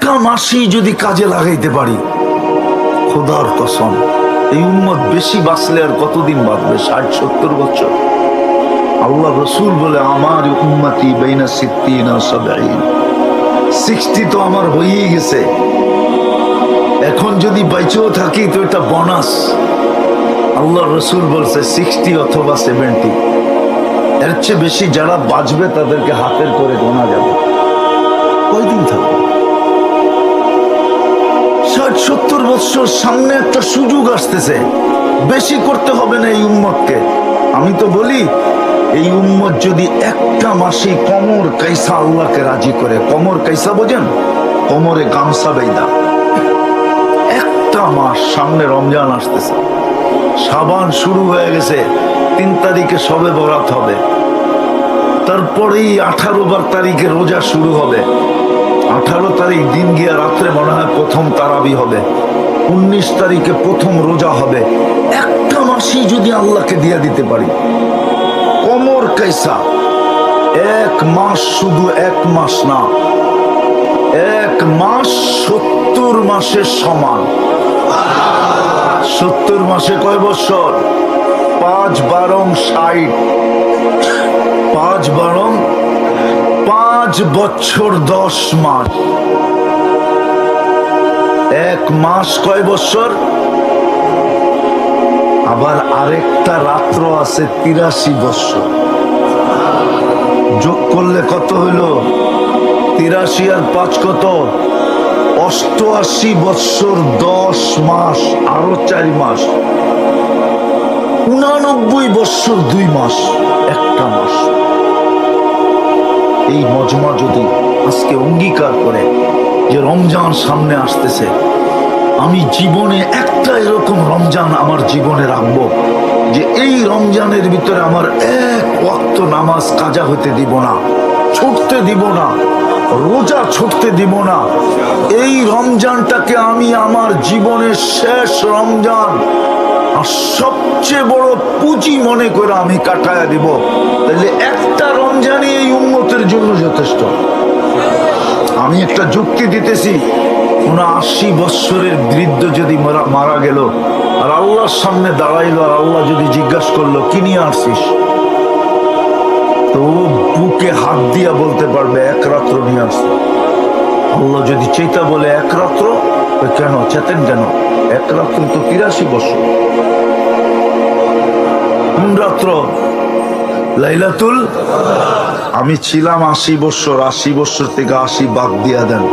একটা মাসই যদি কাজে লাগাইতে পারি, খোদার কসম এই উম্মত বেশি বাঁচলে আর কতদিন বাঁচবে? 60-70 বছর। আল্লাহ রসুল বলে আমার উম্মতি বাইনা 60 আর 70। 60 তো আমার হয়েই গেছে, এখন যদি বাইচেও থাকি তো এটা বোনাস। আল্লাহ রসুল বলছে 60 অথবা 70, এর চেয়ে বেশি যারা বাঁচবে তাদেরকে হাতের করে গোনা যাবে। কয়দিন থাকবে? 60-70 বছর সামনে একটা সুযোগ আসতেছে, বেশি করতে হবে না এই উম্মতকে। আমি তো বলি এই উম্মত যদি একটা মাসে কমর কাইসা আল্লাহকে রাজি করে, কমর কাইসা বোঝেন, কমরে গামছা বেঁধা, একটা মাস, সামনে রমজান আসতেছে, শাবান শুরু হয়ে গেছে, 3 তারিখে শবে বরাত হবে, তারপরেই 18 তারিখে রোজা শুরু হবে, 18 তারিখ দিন গিয়া রাত্রে মনে হয় প্রথম তারাবি হবে, 19 তারিখে প্রথম রোজা হবে। একটা মাসই যদি আল্লাহকে দিয়ে দিতে পারি কমর কাইসা, 1 মাস, শুধু 1 মাস না, 1 মাস 70 মাসের সমান। 70 মাসে কয় বছর? 5 বারং 60, 5 বারং 5 বছর 10 মাস। 1 মাস কয় বছর? আবার আরেকটা রাত্র আছে 83 বছর। যোগ করলে কত হইল? 83 আর 5 কত? 88 বছর 10 মাস, আরো 4 মাস, 89 বছর 2 মাস, একটা মাস। এই মজমা যদি আজকে অঙ্গীকার করে যে রমজান সামনে আসতেছে, আমি জীবনে একটা এরকম রমজান আমার জীবনে রাখবো যে এই রমজানের ভিতরে আমার 1 ওয়াক্ত নামাজ কাজা হতে দিব না, ছুটতে দিব না, রোজা ছুটতে দিব না। এই রমজানটাকে আমি আমার জীবনের শেষ রমজান আর সবচেয়ে বড় পুঁজি মনে করে আমি কাটায়া দিব। তাহলে একটা রমজানই এই উম্মতের জন্য যথেষ্ট। আমি একটা যুক্তি দিতেছি, 80 বৎসরের বৃদ্ধ যদি মারা গেল আর আল্লাহর সামনে দাঁড়াইলো, আর আল্লাহ যদি জিজ্ঞাসা করলো কি নিয়ে আসছিস, তো বুকে হাত দিয়া বলতে পারবে 1 রাত্র নিয়ে আসছে। আল্লাহ যদি চেতা বলে 1 রাত্র, কেন চেতেন কেন? 1 রাত্র তো 83 বছর। কোন রাত্র? লাইলাতুল। আমি ছিলাম 80 বছর, 80 বছর থেকে 80 বাদ দিয়া দেন।